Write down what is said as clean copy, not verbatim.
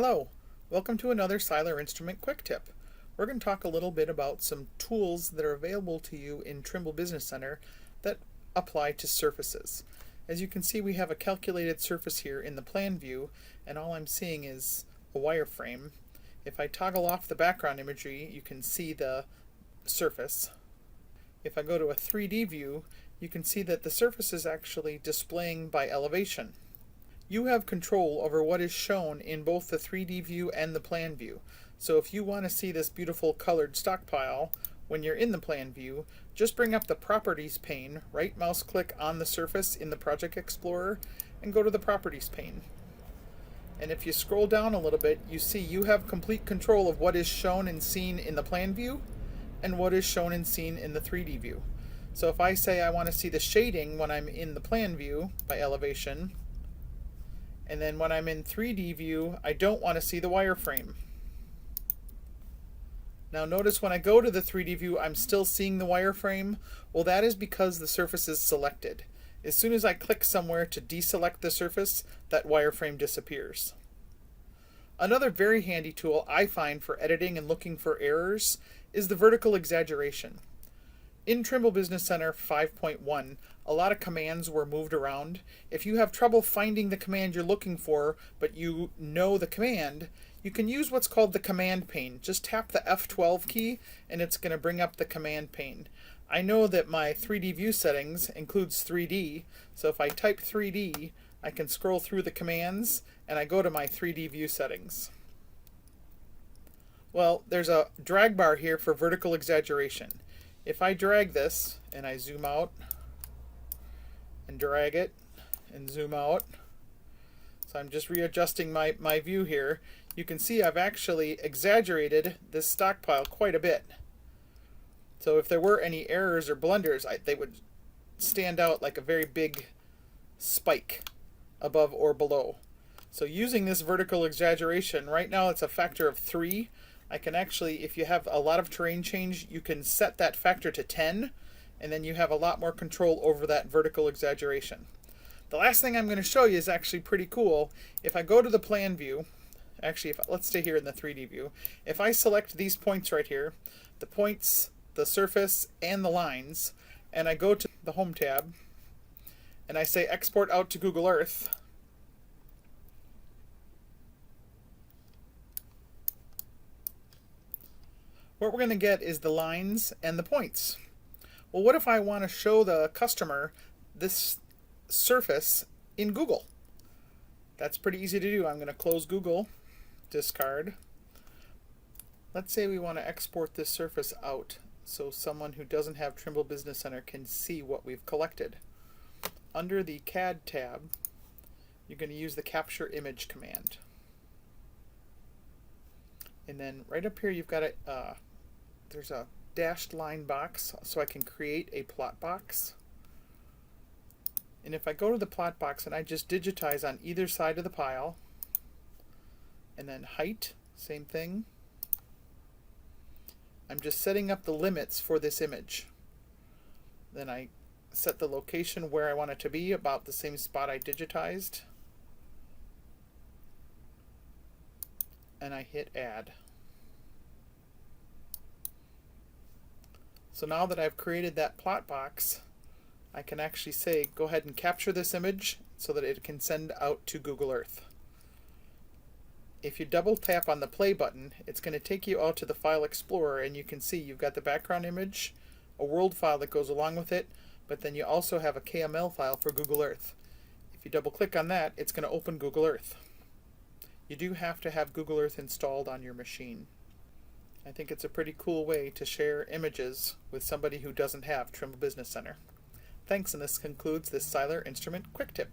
Hello, welcome to another Seiler Instrument Quick Tip. We're going to talk a little bit about some tools that are available to you in Trimble Business Center that apply to surfaces. As you can see, we have a calculated surface here in the plan view, and all I'm seeing is a wireframe. If I toggle off the background imagery, you can see the surface. If I go to a 3D view, you can see that the surface is actually displaying by elevation. You have control over what is shown in both the 3D view and the plan view. So if you want to see this beautiful colored stockpile when you're in the plan view, just bring up the Properties pane, right mouse click on the surface in the Project Explorer, and go to the Properties pane. And if you scroll down a little bit, you see you have complete control of what is shown and seen in the plan view and what is shown and seen in the 3D view. So if I say I want to see the shading when I'm in the plan view by elevation, and then when I'm in 3D view, I don't want to see the wireframe. Now notice when I go to the 3D view, I'm still seeing the wireframe. Well, that is because the surface is selected. As soon as I click somewhere to deselect the surface, that wireframe disappears. Another very handy tool I find for editing and looking for errors is the vertical exaggeration. In Trimble Business Center 5.1, a lot of commands were moved around. If you have trouble finding the command you're looking for, but you know the command, you can use what's called the command pane. Just tap the F12 key and it's going to bring up the command pane. I know that my 3D view settings includes 3D, so if I type 3D, I can scroll through the commands and I go to my 3D view settings. Well, there's a drag bar here for vertical exaggeration. If I drag this and I zoom out and drag it and zoom out, so I'm just readjusting my view here, you can see I've actually exaggerated this stockpile quite a bit. So if there were any errors or blunders, they would stand out like a very big spike above or below. So using this vertical exaggeration, right now it's a factor of 3. I can actually, if you have a lot of terrain change, you can set that factor to 10, and then you have a lot more control over that vertical exaggeration. The last thing I'm going to show you is actually pretty cool. If I go to the plan view, actually, let's stay here in the 3D view. If I select these points right here, the points, the surface, and the lines, and I go to the Home tab, and I say Export out to Google Earth, what we're going to get is the lines and the points. Well, what if I want to show the customer this surface in Google? That's pretty easy to do. I'm going to close Google, discard. Let's say we want to export this surface out so someone who doesn't have Trimble Business Center can see what we've collected. Under the CAD tab, you're going to use the Capture Image command. And then right up here you've got there's a dashed line box, so I can create a plot box. And if I go to the plot box and I just digitize on either side of the pile, and then height, same thing, I'm just setting up the limits for this image. Then I set the location where I want it to be, about the same spot I digitized, and I hit add. So now that I've created that plot box, I can actually say go ahead and capture this image so that it can send out to Google Earth. If you double tap on the play button, it's going to take you out to the File Explorer, and you can see you've got the background image, a world file that goes along with it, but then you also have a KML file for Google Earth. If you double click on that, it's going to open Google Earth. You do have to have Google Earth installed on your machine. I think it's a pretty cool way to share images with somebody who doesn't have Trimble Business Center. Thanks, and this concludes this Seiler Instrument Quick Tip.